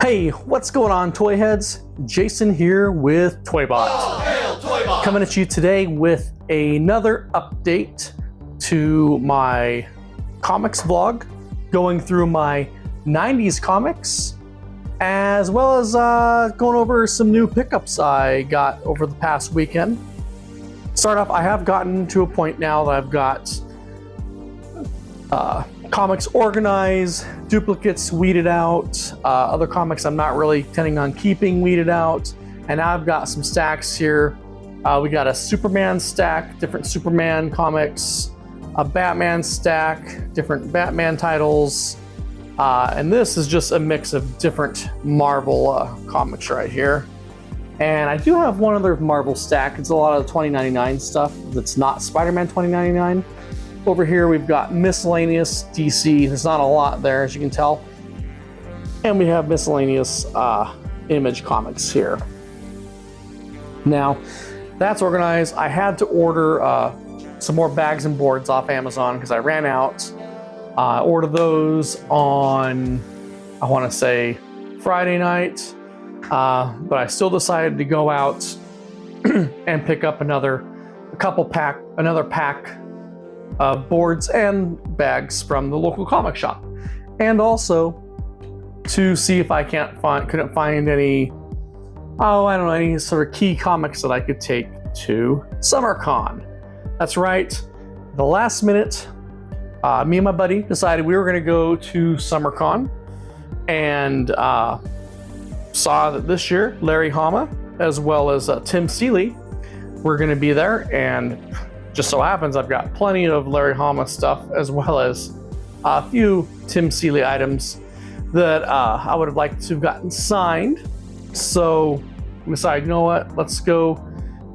Hey, what's going on, toy heads? Jason here with ToyBot. Oh, hail, ToyBot! Coming at you today with another update to my comics vlog, going through my 90s comics, as well as going over some new pickups I got over the past weekend. Start off, I have gotten to a point now that I've got comics organized, duplicates weeded out, other comics I'm not really intending on keeping weeded out, and now I've got some stacks here. We got a Superman stack, different Superman comics, a Batman stack, different Batman titles, and this is just a mix of different Marvel comics right here. And I do have one other Marvel stack. It's a lot of the 2099 stuff that's not Spider-Man 2099. Over here we've got miscellaneous DC. There's not a lot there, as you can tell. And we have miscellaneous Image comics here. Now, that's organized. I had to order some more bags and boards off Amazon because I ran out. I ordered those on, I want to say, Friday night. But I still decided to go out and pick up another pack of boards and bags from the local comic shop, and also to see if I couldn't find any, any sort of key comics that I could take to SummerCon. That's right, the last minute, me and my buddy decided we were going to go to SummerCon, and saw that this year Larry Hama as well as Tim Seeley were going to be there, and just so happens I've got plenty of Larry Hama stuff as well as a few Tim Seeley items that I would have liked to have gotten signed. So we decided, you know what, let's go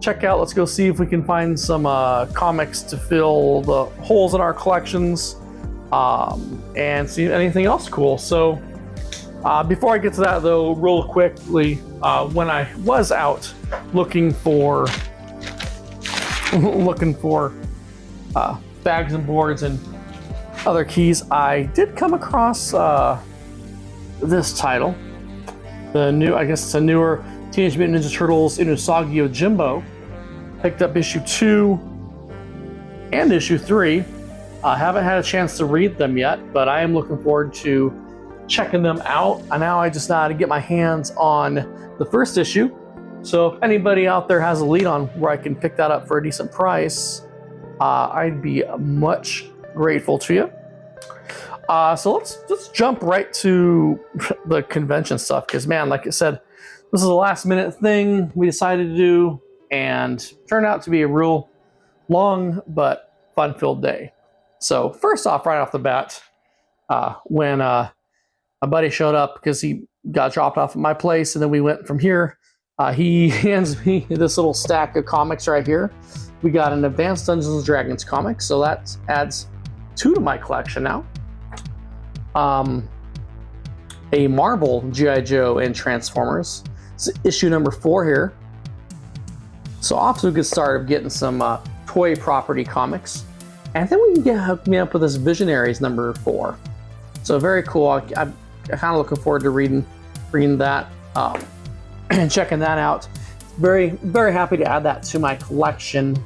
check out, let's go see if we can find some comics to fill the holes in our collections, and see anything else cool. So before I get to that though, real quickly, when I was out looking for bags and boards and other keys, I did come across this title, the new, I guess it's a newer Teenage Mutant Ninja Turtles Usagi Yojimbo. Picked up issue 2 and issue 3. I haven't had a chance to read them yet, but I am looking forward to checking them out. And now I just know how to get my hands on the first issue. So if anybody out there has a lead on where I can pick that up for a decent price, I'd be much grateful to you. So let's jump right to the convention stuff, because man, like I said, this is a last minute thing we decided to do, and turned out to be a real long but fun-filled day. So first off, right off the bat, when my buddy showed up because he got dropped off at my place, and then we went from here. He hands me this little stack of comics right here. We got an Advanced Dungeons & Dragons comic, so that adds 2 to my collection now. A Marvel G.I. Joe and Transformers. It's issue number 4 here. So off to a good start of getting some toy property comics. And then we can hook me up with this Visionaries number 4. So very cool. I'm kind of looking forward to reading that. And checking that out. Very, very happy to add that to my collection,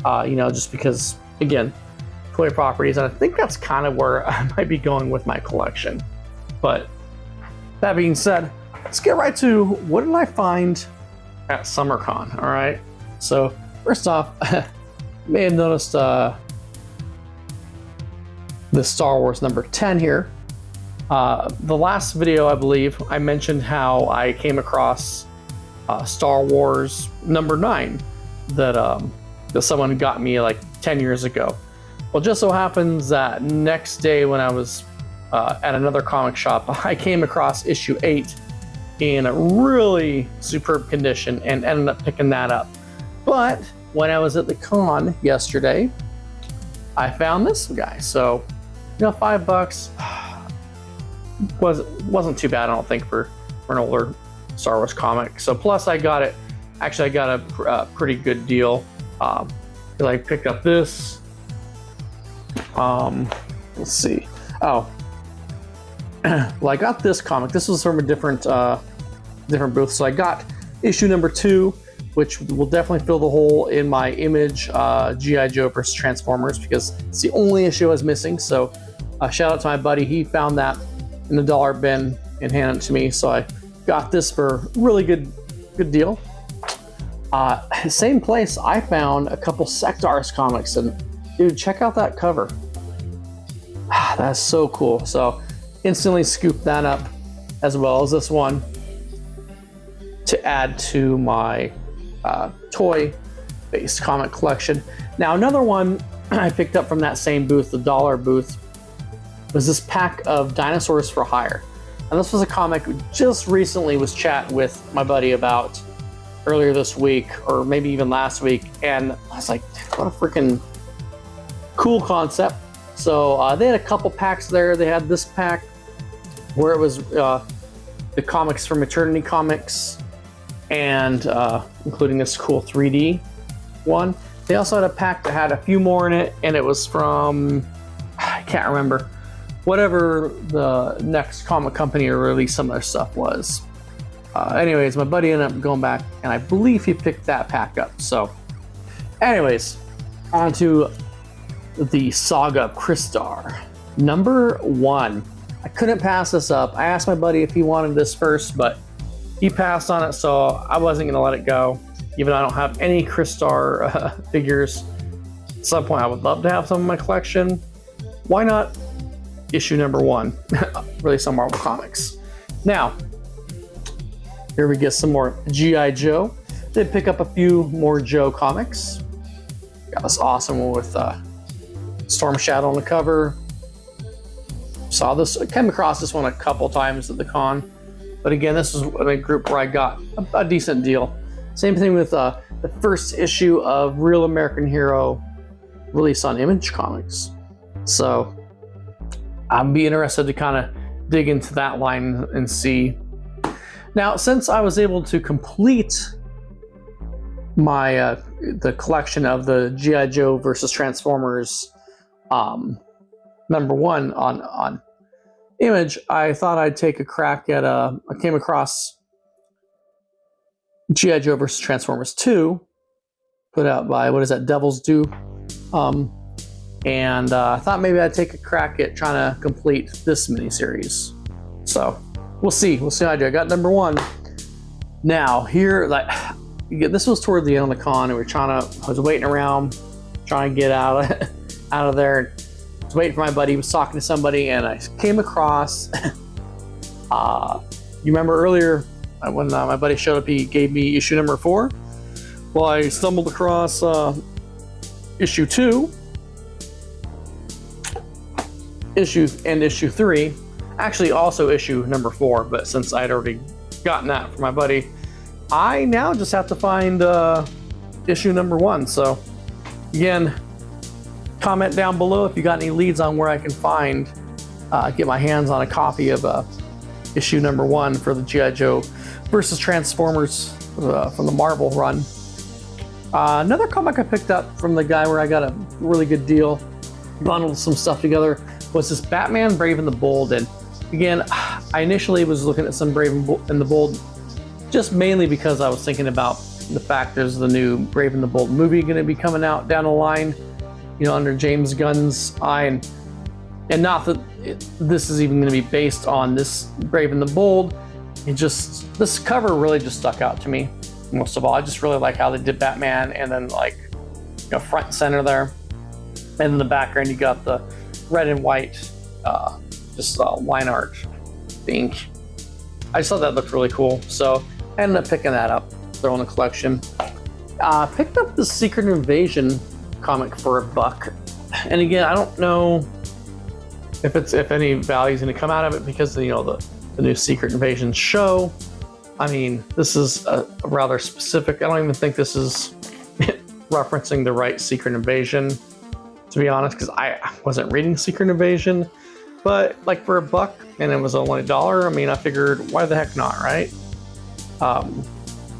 just because, again, toy properties, and I think that's kind of where I might be going with my collection. But that being said, let's get right to what did I find at SummerCon. All right, so first off, you may have noticed the Star Wars number 10 here. The last video, I believe, I mentioned how I came across Star Wars number 9 that someone got me like 10 years ago. Well, just so happens that next day when I was at another comic shop, I came across issue 8 in a really superb condition and ended up picking that up. But when I was at the con yesterday, I found this guy. So, $5 wasn't too bad, I don't think, for an older Star Wars comic. So plus I got a pretty good deal. I picked up this. Let's see. Oh, well, I got this comic. This was from a different booth. So I got issue number 2, which will definitely fill the hole in my Image G.I. Joe versus Transformers, because it's the only issue I was missing. So shout out to my buddy. He found that in the dollar bin and handed it to me. So I got this for a really good deal. Same place, I found a couple Sectars comics, and dude, check out that cover. That's so cool. So instantly scooped that up, as well as this one, to add to my toy-based comic collection. Now, another one I picked up from that same booth, the dollar booth, was this pack of Dinosaurs for Hire. And this was a comic just recently was chatting with my buddy about earlier this week, or maybe even last week, and I was like, what a freaking cool concept. So they had a couple packs there. They had this pack where it was the comics from Eternity Comics, and including this cool 3D one. They also had a pack that had a few more in it, and it was from, I can't remember, whatever the next comic company or release some of their stuff was. Anyways, my buddy ended up going back, and I believe he picked that pack up. So anyways, on to the Saga of Crystar. Number 1. I couldn't pass this up. I asked my buddy if he wanted this first, but he passed on it, so I wasn't going to let it go. Even though I don't have any Crystar figures, at some point I would love to have some in my collection. Why not issue number 1, released on Marvel Comics. Now, here we get some more G.I. Joe. Did pick up a few more Joe comics. Got this awesome one with Storm Shadow on the cover. Saw this, I came across this one a couple times at the con. But again, this is a group where I got a decent deal. Same thing with the first issue of Real American Hero, released on Image Comics. So I'd be interested to kind of dig into that line and see. Now, since I was able to complete my the collection of the G.I. Joe versus Transformers number 1 on Image, I thought I'd take a crack at I came across G.I. Joe versus Transformers 2, put out by, what is that, Devil's Due, and I thought maybe I'd take a crack at trying to complete this miniseries. So we'll see how I do. I got number 1. Now here, like, this was toward the end of the con, and I was waiting around, trying to get out of there. I was waiting for my buddy. He was talking to somebody, and I came across. You remember earlier when my buddy showed up, he gave me issue number 4. Well, I stumbled across issue 2, issue 3. Actually, also issue number 4, but since I'd already gotten that from my buddy, I now just have to find issue number 1. So again, comment down below if you got any leads on where I can find, get my hands on a copy of issue number 1 for the G.I. Joe versus Transformers from the Marvel run. Another comic I picked up from the guy where I got a really good deal, bundled some stuff together, was this Batman Brave and the Bold. And again, I initially was looking at some Brave and the Bold just mainly because I was thinking about the fact there's the new Brave and the Bold movie going to be coming out down the line, you know, under James Gunn's eye, and not that this is even going to be based on this Brave and the Bold. This cover really just stuck out to me. Most of all, I just really like how they did Batman, and then, like, you know, front and center there, and in the background you got the red and white line art ink. I just thought that looked really cool, so I ended up picking that up, throwing the collection. Picked up the Secret Invasion comic for $1, and again, I don't know if any value is going to come out of it because, you know, the new Secret Invasion show. I mean, this is a rather specific. I don't even think this is referencing the right Secret Invasion, to be honest, because I wasn't reading Secret Invasion. But like for $1, and it was only $1, I mean, I figured, why the heck not, right?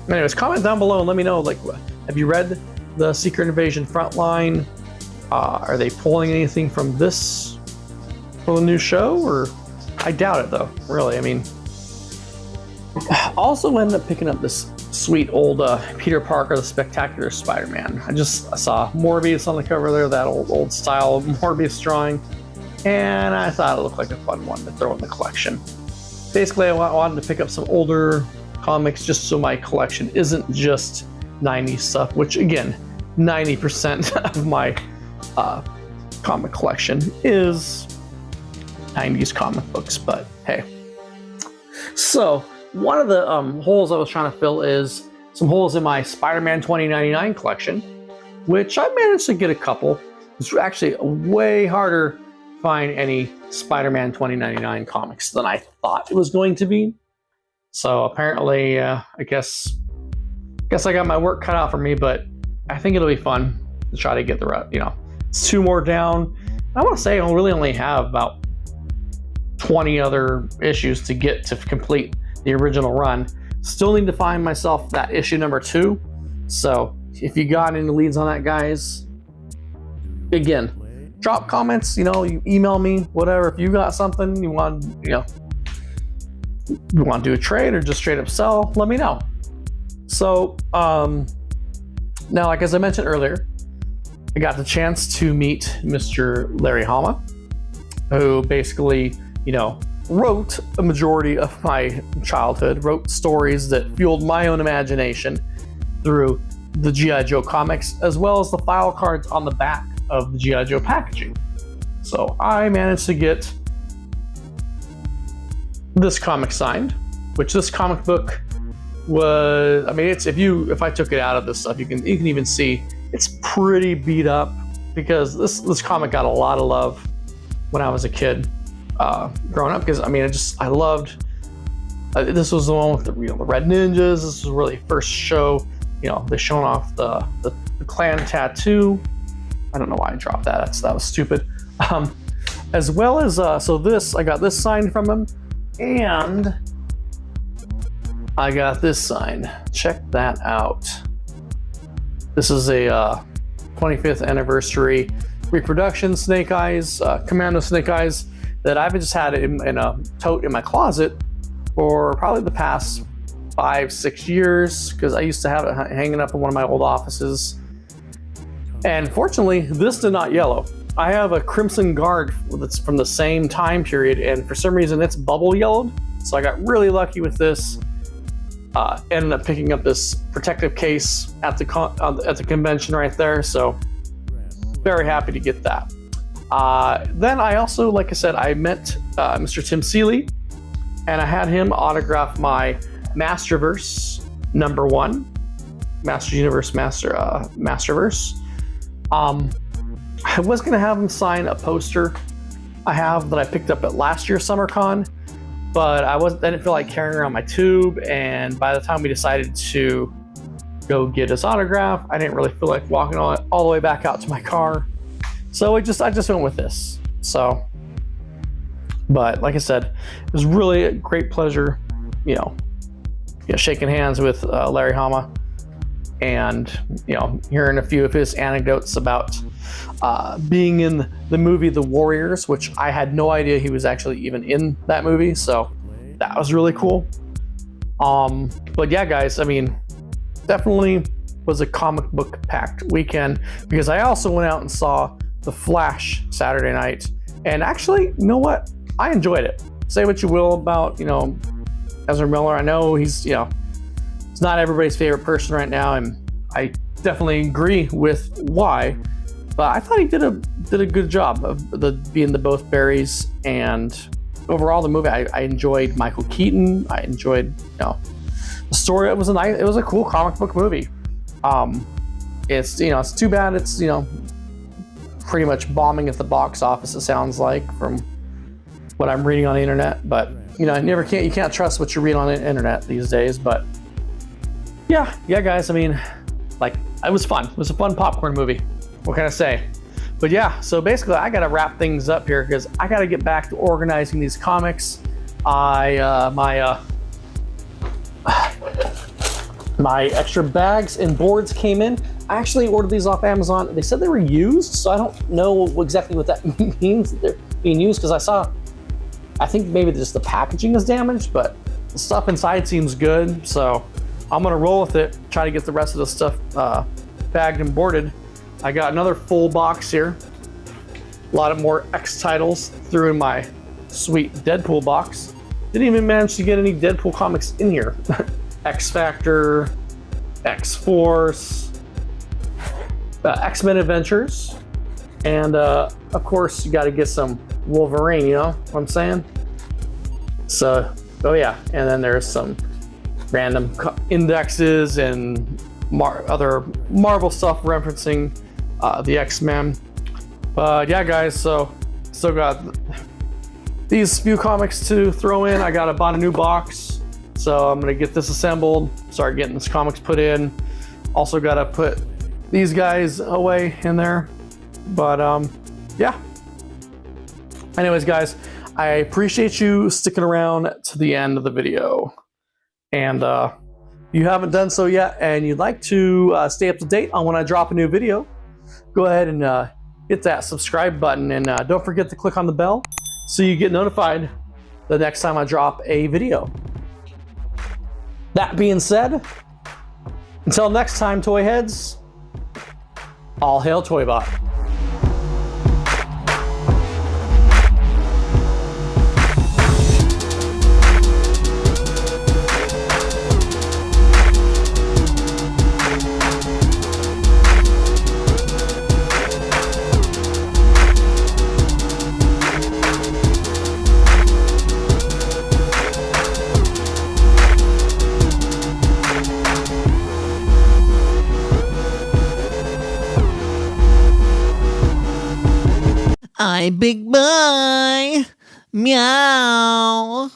Anyways, comment down below and let me know, like, have you read the Secret Invasion Frontline? Are they pulling anything from this, from the new show, or I doubt it though, really. I mean, I also ended up picking up this sweet old Peter Parker, the Spectacular Spider-Man. I saw Morbius on the cover there, that old style of Morbius drawing, and I thought it looked like a fun one to throw in the collection. Basically, I wanted to pick up some older comics just so my collection isn't just 90s stuff, which again, 90% of my comic collection is 90s comic books, but hey. So one of the holes I was trying to fill is some holes in my Spider-Man 2099 collection, which I managed to get a couple. It's actually way harder to find any Spider-Man 2099 comics than I thought it was going to be. So apparently, I guess I got my work cut out for me, but I think it'll be fun to try to get the, it's 2 more down. I want to say I'll really only have about 20 other issues to get to complete the original run. Still need to find myself that issue number 2. So if you got any leads on that, guys, again, drop comments, you email me, whatever. If you got something you want, you want to do a trade or just straight up sell, let me know. So now, like as I mentioned earlier, I got the chance to meet Mr. Larry Hama, who basically, wrote a majority of my childhood, wrote stories that fueled my own imagination through the G.I. Joe comics, as well as the file cards on the back of the G.I. Joe packaging. So I managed to get this comic signed, which this comic book was, it's if I took it out of this stuff, you can even see it's pretty beat up, because this comic got a lot of love when I was a kid. Growing up, because I loved this was the one with the Red Ninjas. This was really first show, they showing off the clan tattoo. I don't know why I dropped that. That was stupid. As well as I got this signed from him, and I got this signed. Check that out. This is a 25th anniversary reproduction Snake Eyes, Commando Snake Eyes, that I've just had in a tote in my closet for probably the past 5-6 years, because I used to have it hanging up in one of my old offices. And fortunately, this did not yellow. I have a Crimson Guard that's from the same time period, and for some reason it's bubble yellowed. So I got really lucky with this. Ended up picking up this protective case at the convention right there. So very happy to get that. Then I also, like I said, I met Mr. Tim Seeley, and I had him autograph my Masterverse #1, Master Universe Masterverse. I was going to have him sign a poster I have that I picked up at last year's SummerCon, but I didn't feel like carrying around my tube, and by the time we decided to go get his autograph, I didn't really feel like walking all the way back out to my car. So I just went with this. So, but like I said, it was really a great pleasure, shaking hands with Larry Hama, and hearing a few of his anecdotes about being in the movie The Warriors, which I had no idea he was actually even in that movie. So that was really cool. But yeah, guys, definitely was a comic book packed weekend, because I also went out and saw The Flash Saturday night, and actually, you know what? I enjoyed it. Say what you will about, Ezra Miller. I know he's, it's not everybody's favorite person right now, and I definitely agree with why, but I thought he did a good job of being the both Barrys, and overall the movie, I enjoyed Michael Keaton. I enjoyed, the story. It was a cool comic book movie. It's it's too bad it's pretty much bombing at the box office, it sounds like, from what I'm reading on the internet. But you can't trust what you read on the internet these days. But yeah guys, it was fun. It was a fun popcorn movie. What can I say? But yeah, so basically I gotta wrap things up here, because I gotta get back to organizing these comics. My extra bags and boards came in. I actually ordered these off Amazon. They said they were used, so I don't know exactly what that means, that they're being used, because I think maybe just the packaging is damaged, but the stuff inside seems good. So I'm gonna roll with it, try to get the rest of the stuff bagged and boarded. I got another full box here. A lot of more X titles threw in my sweet Deadpool box. Didn't even manage to get any Deadpool comics in here. X Factor, X Force, X-Men Adventures, and of course you got to get some Wolverine, you know what I'm saying? So, oh yeah, and then there's some random indexes and other Marvel stuff referencing the X-Men. But yeah, guys, so still got these few comics to throw in. I bought a new box, so I'm gonna get this assembled, start getting this comics put in. Also gotta put these guys away in there. But yeah. Anyways, guys, I appreciate you sticking around to the end of the video. And if you haven't done so yet and you'd like to stay up to date on when I drop a new video, go ahead and hit that subscribe button, and don't forget to click on the bell so you get notified the next time I drop a video. That being said, until next time, toy heads, all hail ToyBot. Big boy. Meow.